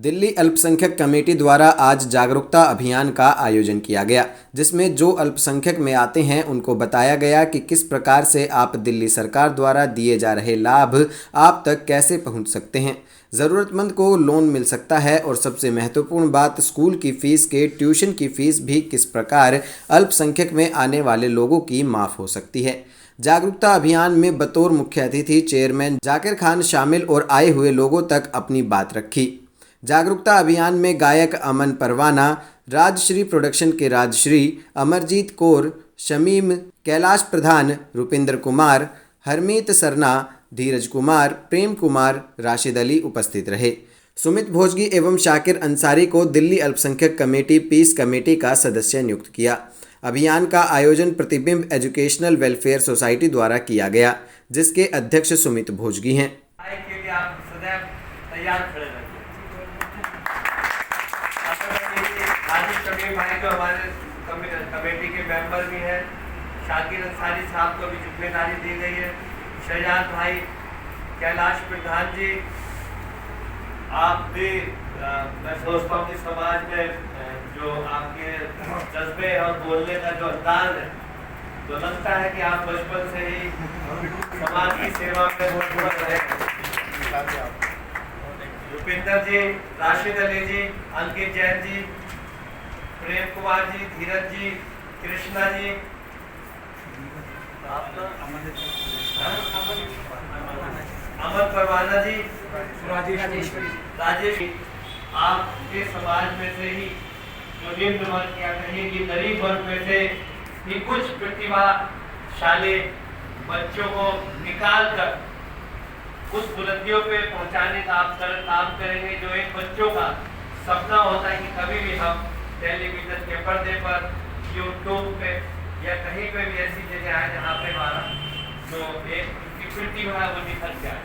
दिल्ली अल्पसंख्यक कमेटी द्वारा आज जागरूकता अभियान का आयोजन किया गया, जिसमें जो अल्पसंख्यक में आते हैं उनको बताया गया कि किस प्रकार से आप दिल्ली सरकार द्वारा दिए जा रहे लाभ आप तक कैसे पहुंच सकते हैं। ज़रूरतमंद को लोन मिल सकता है और सबसे महत्वपूर्ण बात स्कूल की फ़ीस के ट्यूशन की फ़ीस भी किस प्रकार अल्पसंख्यक में आने वाले लोगों की माफ़ हो सकती है। जागरूकता अभियान में बतौर मुख्य अतिथि चेयरमैन जाकिर खान शामिल और आए हुए लोगों तक अपनी बात रखी। जागरूकता अभियान में गायक अमन परवाना, राजश्री प्रोडक्शन के राजश्री, अमरजीत कौर, शमीम, कैलाश प्रधान, रुपिंदर कुमार, हरमीत सरना, धीरज कुमार, प्रेम कुमार, राशिद अली उपस्थित रहे। सुमित भोजगी एवं शाकिर अंसारी को दिल्ली अल्पसंख्यक कमेटी पीस कमेटी का सदस्य नियुक्त किया। अभियान का आयोजन प्रतिबिंब एजुकेशनल वेलफेयर सोसाइटी द्वारा किया गया, जिसके अध्यक्ष सुमित भोजगी हैं। शमीम भाई जो हमारे कमेटी के मेंबर भी हैं, शाकिर अंसारी साहब को भी जिम्मेदारी दी गई है, शहजाद भाई, कैलाश प्रधान जी, आप भी मैं सोचता हूँ कि समाज में जो आपके जज्बे और बोलने का जो अंदाज है, तो लगता है कि आप बचपन से ही समाज की सेवा में बहुत रहे। रुपिंदर जी, राशिद अली जी, अंकित जैन जी, प्रेम कुमार जी, धीरज जी, कृष्णा जी, अमन परवाना जी, राजेश, आपके समाज में से ही जो निम्न वर्ग या कहीं की गरीब वर्ग में से भी कुछ प्रतिभाशाली बच्चों को निकाल कर उस बुलंदियों पे पहुंचाने का आप काम करेंगे, जो एक बच्चों का सपना होता है कि कभी भी हम टेलीविजन के पर्दे पर, यूट्यूब पे या कहीं पे भी ऐसी जगह आए जहाँ पे हमारा जो एक प्रतिभा है वो निखर जाए।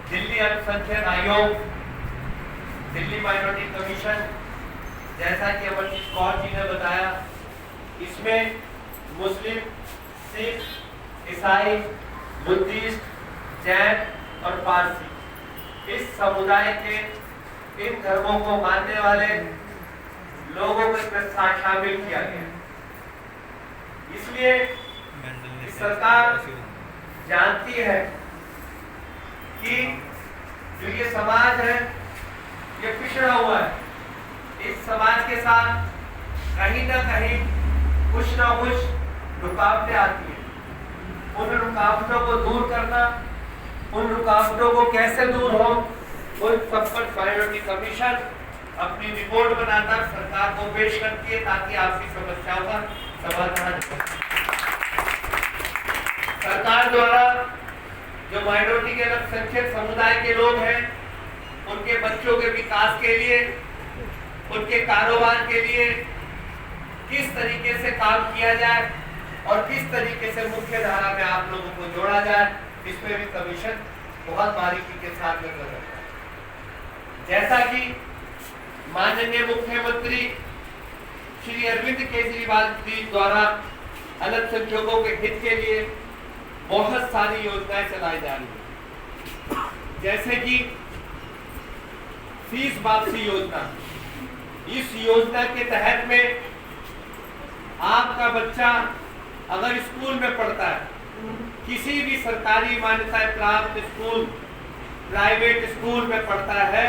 दिल्ली अल्पसंख्यक आयोग, दिल्ली माइनॉरिटी कमीशन, जैसा कि अमरजीत कौर जी ने बताया, इसमें मुस्लिम, सिख, ईसाई, बुद्धिस्ट, जैन और पारसी इस समुदाय के इन धर्मों को मानने वाले लोगों को इसमें शामिल किया गया। इसलिए सरकार जानती है कि जो ये समाज है ये पिछड़ा हुआ है। इस समाज के साथ कहीं ना कहीं कुछ ना कुछ रुकावटें आती हैं। उन रुकावटों को दूर करना, उन रुकावटों को कैसे दूर हो, उन सब पर माइनॉरिटी कमीशन अपनी रिपोर्ट बनाकर सरकार को पेश करती है ताकि आपकी समस्याओं का समाधान हो। सरकार द्वारा जो माइनॉरिटी के अल्पसंख्यक समुदाय के लोग हैं, उनके बच्चों के विकास के लिए, उनके कारोबार के लिए किस तरीके से काम किया जाए और किस तरीके से मुख्य धारा में आप लोगों को जोड़ा जाए, इसमें भी कमीशन बहुत बारीकी के साथ नजर रखता है। जैसा कि माननीय मुख्यमंत्री श्री अरविंद केजरीवाल जी द्वारा अल्पसंख्यकों के हित के लिए बहुत सारी योजनाएं चलाई जा रही है, जैसे कि फीस वापसी योजना। इस योजना के तहत में आपका बच्चा अगर स्कूल में पढ़ता है, किसी भी सरकारी मान्यता प्राप्त स्कूल, प्राइवेट स्कूल में पढ़ता है,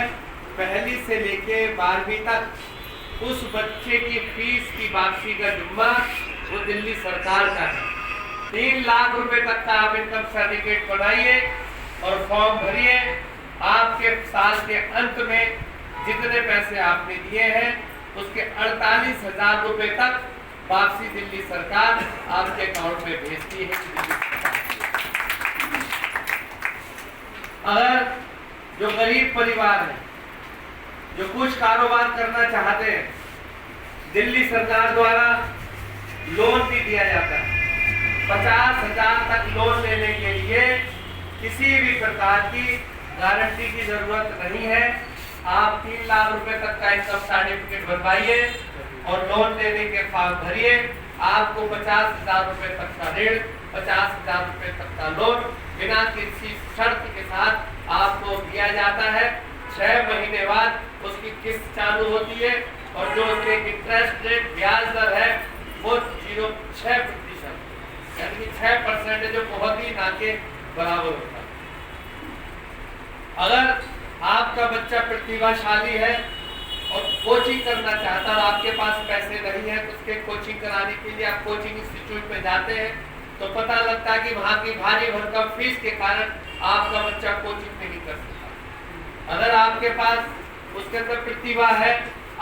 पहली से लेके 12वीं तक उस बच्चे की फीस की वापसी का जिम्मा वो दिल्ली सरकार का है। 3 लाख रुपए तक का आप इनकम सर्टिफिकेट बनाइए और फॉर्म भरिए। आपके साल के अंत में जितने पैसे आपने दिए हैं उसके 48,000 रुपए तक वापसी दिल्ली सरकार आपके अकाउंट में भेजती है। अगर जो गरीब परिवार है, जो कुछ कारोबार करना चाहते हैं, दिल्ली सरकार द्वारा लोन भी दिया जाता है। 50,000 तक लोन लेने के लिए किसी भी प्रकार की गारंटी की जरूरत नहीं है। आप 3 लाख रुपए तक का इनकम सर्टिफिकेट बनवाइए और लोन लेने के फॉर्म भरिए। आपको 50,000 रुपए तक का ऋण, 50,000 रुपए तक का लोन बिना किसी शर्त के साथ आपको दिया जाता है। 6 महीने बाद उसकी किस्त चालू होती है और जो उसके इंटरेस्ट रेट ब्याज दर है वो 0.6%, यानी कि 6% जो बहुत ही ना के बराबर होता है। अगर आपका बच्चा प्रतिभाशाली है और कोचिंग करना चाहता है, आपके पास पैसे नहीं है, तो उसके कोचिंग कराने के लिए आप कोचिंग इंस्टीट्यूट में जाते हैं तो पता लगता है कि वहाँ की भारी भरकम फीस के कारण आपका बच्चा कोचिंग नहीं कर सकता। अगर आपके पास उसके अंदर प्रतिभा है,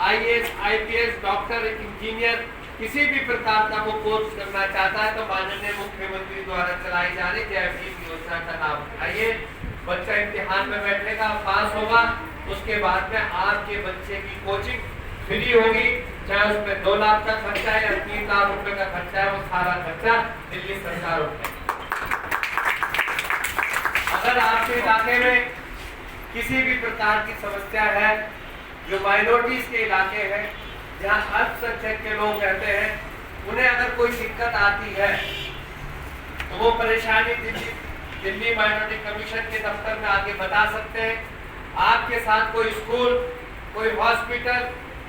IAS, IPS, डॉक्टर, इंजीनियर, किसी भी प्रकार का वो कोर्स करना चाहता है तो माननीय मुख्यमंत्री द्वारा चलाई जा रही जय भीम योजना का लाभ उठाइए। बच्चा इम्तिहान में बैठेगा, पास होगा, उसके बाद में आपके बच्चे की कोचिंग फ्री होगी, चाहे उसमें 2 लाख का खर्चा है या 3 लाख रुपए का खर्चा है, वो सारा खर्चा दिल्ली सरकार उठाएगी। अगर आपके इलाके में किसी भी प्रकार की समस्या है, जो माइनॉरिटीज के इलाके हैं, जहाँ अल्पसंख्यक के लोग रहते हैं, उन्हें अगर कोई दिक्कत आती है तो वो परेशानी दिल्ली माइनॉरिटी कमीशन के दफ्तर में आके बता सकते हैं। आपके साथ कोई स्कूल, कोई हॉस्पिटल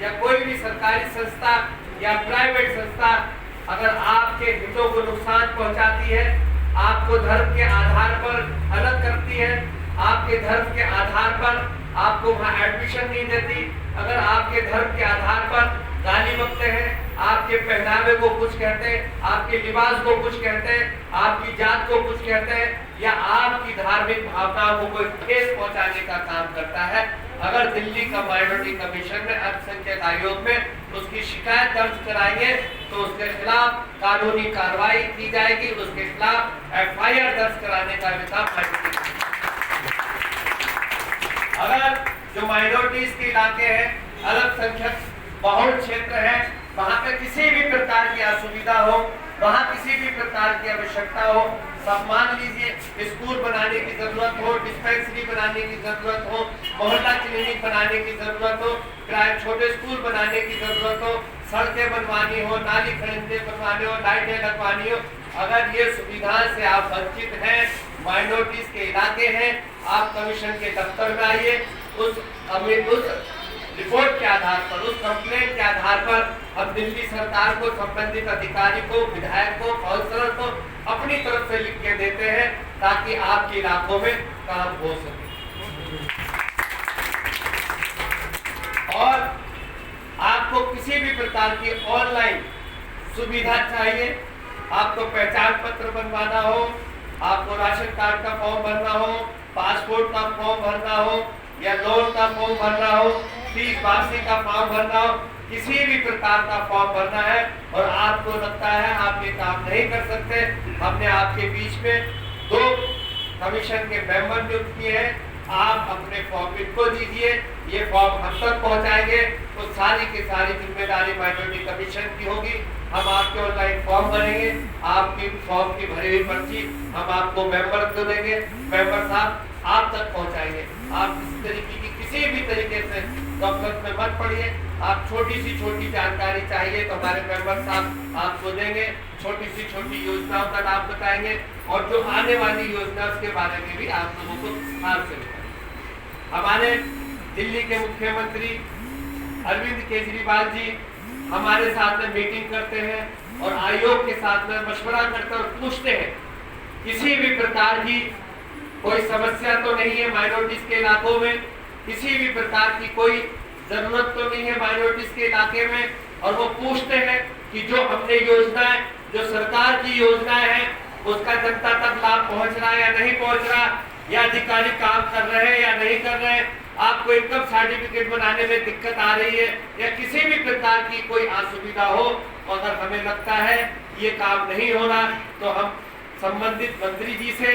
या कोई भी सरकारी संस्था या प्राइवेट संस्था अगर आपके हितों को नुकसान पहुंचाती है, आपको धर्म के आधार पर अलग करती है, आपके धर्म के आधार पर आपको वहां एडमिशन नहीं देती, अगर आपके धर्म के आधार पर गाली बकते हैं, आपके पहनावे को कुछ कहते हैं, आपके लिबास को कुछ कहते हैं, आपकी जात को कुछ कहते हैं, या आपकी धार्मिक भावनाओं को कोई ठेस पहुंचाने का काम करता है, अगर दिल्ली का माइनॉरिटी कमीशन में अल्पसंख्यक आयोग में उसकी शिकायत दर्ज कराएंगे तो उसके खिलाफ कानूनी कार्रवाई की जाएगी, उसके खिलाफ FIR दर्ज कराने का भी काम माइनॉरिटी। अगर जो माइनॉरिटीज के इलाके हैं, अल्पसंख्यक बहुल क्षेत्र है, वहाँ पे किसी भी प्रकार की असुविधा हो, वहाँ किसी भी प्रकार की आवश्यकता हो, सब मान लीजिए स्कूल बनाने की जरूरत हो, डिस्पेंसरी बनाने की जरूरत हो, मोहल्ला क्लिनिक बनाने की जरूरत हो, छोटे स्कूल बनाने की जरूरत हो, सड़कें बनवानी हो, नाली खरीदने बनवानी हो, लाइटें लगवानी हो, अगर ये सुविधा से आप वंचित हैं, माइनॉरिटीज के इलाके हैं, आप कमीशन के दफ्तर में आइए, उस रिपोर्ट के आधार पर, उस कंप्लेंट के आधार पर हम दिल्ली सरकार को, संबंधित अधिकारी को, विधायक को, काउंसलर को अपनी तरफ से लिख के देते हैं ताकि आपके इलाकों में काम हो सके। और आपको किसी भी प्रकार की ऑनलाइन सुविधा चाहिए, आपको पहचान पत्र बनवाना हो, आपको राशन कार्ड का फॉर्म भरना हो, पासपोर्ट का फॉर्म भरना हो या लोन का फॉर्म भरना हो, फीस वापसी का फॉर्म भरना हो, किसी भी प्रकार का फॉर्म भरना है और आपको लगता है आप ये काम नहीं कर सकते, हमने आपके बीच में 2 कमीशन के मेंबर नियुक्त किए हैं, आप अपने फॉर्म इनको दीजिए, ये फॉर्म हम तक पहुंचाएंगे, तो सारी की सारी जिम्मेदारी माइनॉरिटी कमीशन की होगी। हम आपके ऑनलाइन फॉर्म भरेंगे, आपकी फॉर्म की भरी हुई पर्ची हम आपको मेंबर को देंगे, मेंबर साहब आप तक पहुंचाएंगे। आप इस तरीके की किसी भी तरीके से गफलत में मत पड़िए, आप छोटी सी छोटी जानकारी चाहिए तो हमारे मेंबर साहब आपको देंगे, छोटी सी छोटी योजनाओं का लाभ बताएंगे और जो आने वाली योजना उसके बारे में भी आप लोगों को विस्तार से बताएंगे। हमारे दिल्ली के मुख्यमंत्री अरविंद केजरीवाल जी हमारे साथ में मीटिंग करते हैं और आयोग के साथ में मशवरा करते और पूछते हैं किसी भी प्रकार की कोई समस्या तो नहीं है माइनॉरिटीज के इलाकों में, किसी भी प्रकार की कोई जरूरत तो नहीं है माइनॉरिटीज के इलाके में, और वो पूछते हैं कि जो हमने योजनाएं, जो सरकार की योजनाएं हैं, उसका जनता तक लाभ पहुंच रहा है या नहीं पहुंच रहा, या अधिकारी काम कर रहे हैं या नहीं कर रहे हैं, आपको इनकम सर्टिफिकेट बनाने में दिक्कत आ रही है या किसी भी प्रकार की कोई असुविधा हो, अगर हमें लगता है ये काम नहीं हो रहा तो हम संबंधित मंत्री जी से,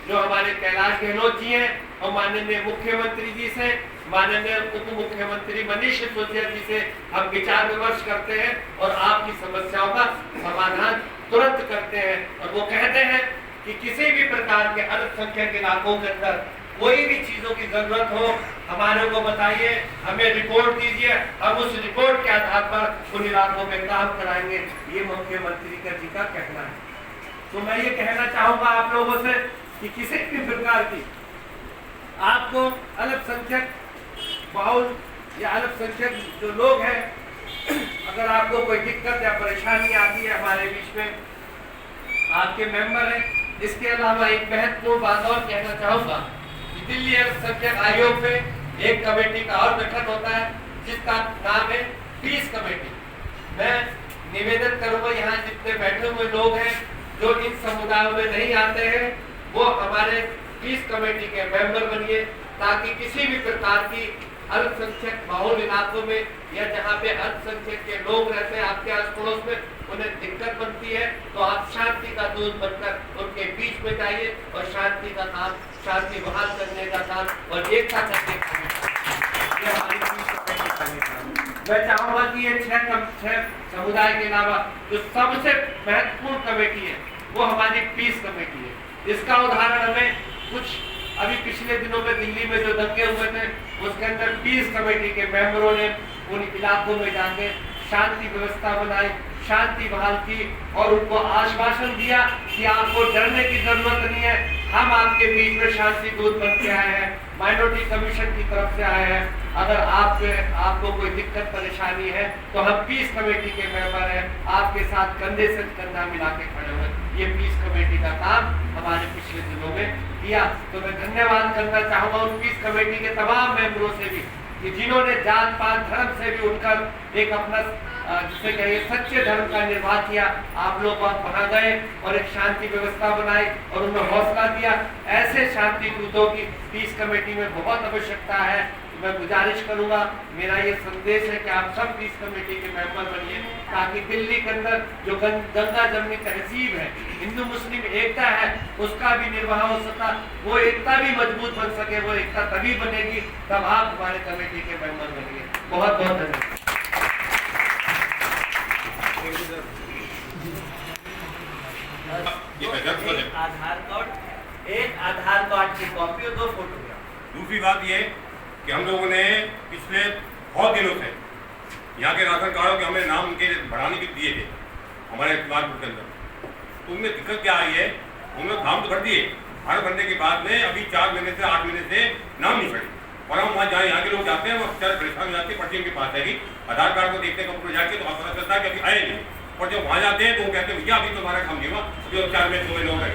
जो हमारे कैलाश गहलोत जी हैं, और माननीय मुख्यमंत्री जी से, माननीय उप मुख्यमंत्री मनीष सिसोदिया जी से हम विचार विमर्श करते हैं और आपकी समस्याओं का समाधान तुरंत करते हैं। और वो कहते हैं कि किसी भी प्रकार के अल्पसंख्यक इलाकों के अंदर कोई भी चीजों की जरूरत हो हमारे को बताइए, हमें रिपोर्ट दीजिए, हम उस रिपोर्ट के आधार पर उन इलाकों में काम कराएंगे। ये मुख्यमंत्री का जी का कहना है। तो मैं ये कहना चाहूंगा आप लोगों से कि किसी भी प्रकार की आपको अल्पसंख्यक बाहुल या अल्पसंख्यक जो लोग हैं, अगर आपको कोई दिक्कत या परेशानी आती है हमारे बीच में, आपके मेंबर हैं। इसके अलावा एक महत्वपूर्ण बात और कहना चाहूँगा कि दिल्ली अल्पसंख्यक आयोग में एक कमेटी का और गठन होता है जिसका नाम है पीस कमेटी। मैं निवेदन करूँगा यहाँ जितने बैठे हुए लोग हैं जो इन समुदायों में नहीं आते हैं, वो हमारे पीस कमेटी के मेंबर बनिए, ताकि किसी भी प्रकार की अल्पसंख्यक बाहुल इलाकों में या जहाँ पे अल्पसंख्यक के लोग रहते हैं आपके आस पड़ोस में, उन्हें दिक्कत बनती है तो आप शांति का दूत बनकर उनके बीच में जाइए और शांति का काम, शांति बहाल करने का काम और एकता करने का काम, ये हमारी पीस कमेटी का काम। मैं चाहूँगा कि ये छह समुदाय के अलावा जो सबसे महत्वपूर्ण कमेटी है वो हमारी पीस कमेटी है। इसका उदाहरण हमें कुछ अभी पिछले दिनों में दिल्ली में जो दंगे हुए थे उसके अंदर पीस कमेटी के मेंबरों ने उन इलाकों में जाके शांति व्यवस्था बनाई, शांति बहाल की और उनको आश्वासन दिया कि आपको डरने की जरूरत नहीं है, हम आपके बीच में शांति दूत बन के आए हैं, माइनॉरिटी कमीशन की तरफ से आए हैं। अगर आपको कोई दिक्कत परेशानी है तो हम पीस कमेटी के मेंबर हैं, आपके साथ कंधे से कंधा मिला के खड़े हुए। ये पीस कमेटी का काम हमारे पिछले दिनों में किया। तो मैं धन्यवाद करना चाहूँगा उन पीस कमेटी के तमाम मेंबरों से भी कि जिन्होंने जात पात धर्म से भी उठकर एक अपना जिसे कहिए सच्चे धर्म का निर्वाह किया। आप लोग वहाँ गए और एक शांति व्यवस्था बनाई और उन्हें हौसला दिया। ऐसे शांति दूतों की पीस कमेटी में बहुत आवश्यकता है। मैं गुजारिश करूंगा, मेरा ये संदेश है कि आप सब पीस कमेटी के मेंबर बनिए, ताकि दिल्ली के अंदर जो गंगा जमनी तहजीब है, हिंदू मुस्लिम एकता है, उसका भी निर्वाह हो सका, वो एकता भी मजबूत बन सके। वो एकता तभी बनेगी तब आप हमारे कमेटी के मेंबर बनिए। बहुत बहुत धन्यवाद। एक आधार कार्ड की कॉपी और 2 फोटोग्राफ। दूसरी बात ये कि हम लोगों ने पिछले बहुत दिनों से यहाँ के राशन कार्डों के हमें नाम उनके बढ़ाने के दिए थे हमारे इस्तेमाल के अंदर, तो उनमें दिक्कत क्या आई है, उन्होंने फॉर्म तो भर दिए, फॉर्म भरने के बाद में अभी 4 महीने से 8 महीने से नाम नहीं पड़े। और हम वहाँ जहाँ यहाँ के लोग जाते हैं वो अक्सर परेशान हो जाते हैं, पर्ची उनके पास है कि आधार कार्ड को देखते हैं कंप्यूटर जाके तो पता चलता है कि अभी आए नहीं। और जब वहाँ जाते हैं तो वो कहते हैं भैया अभी तो हमारा काम नहीं हुआ, अभी 4 महीने 2 महीने हो गए।